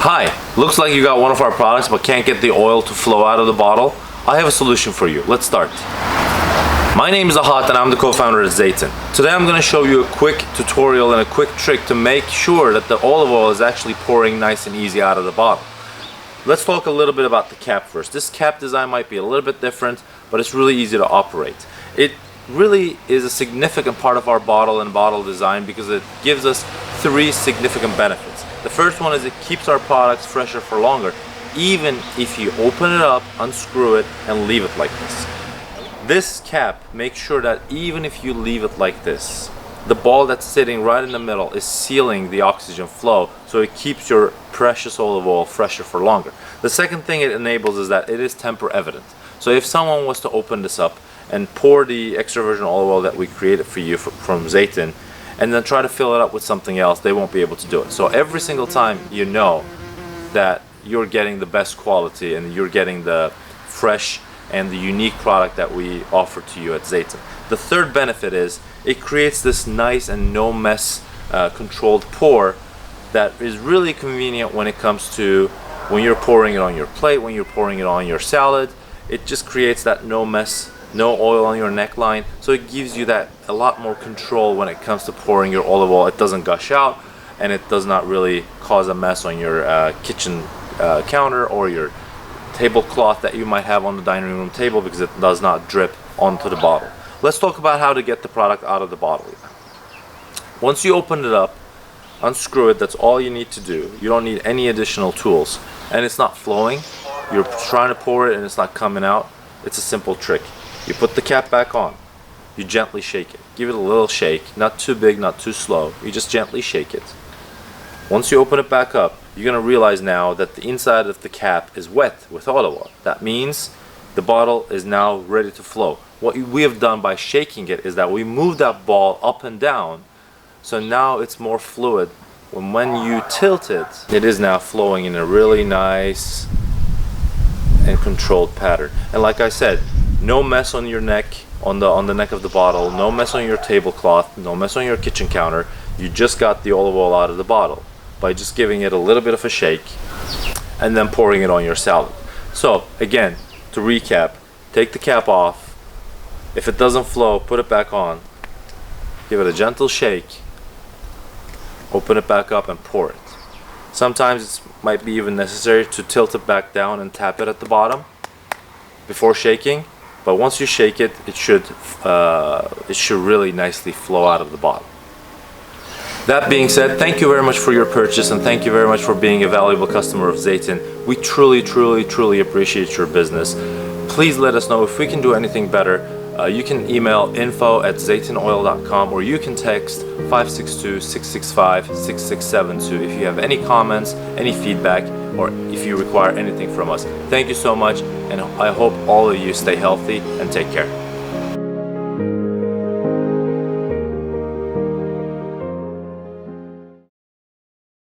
Hi, looks like you got one of our products but can't get the oil to flow out of the bottle. I have a solution for you. Let's start. My name is Ahat and I'm the co-founder of Zeytin. Today I'm going to show you a quick tutorial and a quick trick to make sure that the olive oil is actually pouring nice and easy out of the bottle. Let's talk a little bit about the cap first. This cap design might be a little bit different, but it's really easy to operate. It really is a significant part of our bottle and bottle design because it gives us three significant benefits. The first one is it keeps our products fresher for longer, even if you open it up, unscrew it, and leave it like this. This cap makes sure that even if you leave it like this, the ball that's sitting right in the middle is sealing the oxygen flow, so it keeps your precious olive oil fresher for longer. The second thing it enables is that it is temper evident. So if someone was to open this up and pour the extra virgin olive oil that we created for you from Zeytin, and then try to fill it up with something else, they won't be able to do it. So every single time you know that you're getting the best quality and you're getting the fresh and the unique product that we offer to you at Zeytin. The third benefit is it creates this nice and no mess controlled pour that is really convenient when it comes to when you're pouring it on your plate, when you're pouring it on your salad. It just creates that no mess, no oil on your neckline, so it gives you that a lot more control when it comes to pouring your olive oil. It doesn't gush out and it does not really cause a mess on your kitchen counter or your tablecloth that you might have on the dining room table because it does not drip onto the bottle. Let's talk about how to get the product out of the bottle. Once you open it up, unscrew it. That's all you need to do. You don't need any additional tools, and it's not flowing. You're trying to pour it and it's not coming out. It's a simple trick. You put the cap back on. You gently shake it. Give it a little shake, not too big, not too slow. You just gently shake it. Once you open it back up, you're going to realize now that the inside of the cap is wet with olive oil. That means the bottle is now ready to flow. What we have done by shaking it is that we move that ball up and down, so now it's more fluid. When you tilt it, it is now flowing in a really nice and controlled pattern. And like I said, no mess on your neck, on the neck of the bottle, no mess on your tablecloth, no mess on your kitchen counter. You just got the olive oil out of the bottle by just giving it a little bit of a shake and then pouring it on your salad. So again, to recap, take the cap off. If it doesn't flow, put it back on. Give it a gentle shake. Open it back up and pour it. Sometimes it might be even necessary to tilt it back down and tap it at the bottom before shaking. But once you shake it, it should really nicely flow out of the bottle. That being said, thank you very much for your purchase and thank you very much for being a valuable customer of Zeytin. We truly appreciate your business. Please let us know if we can do anything better. You can email info@zeytinoil.com or you can text 562-665-6672 if you have any comments, any feedback, or if you require anything from us. Thank you so much, and I hope all of you stay healthy and take care.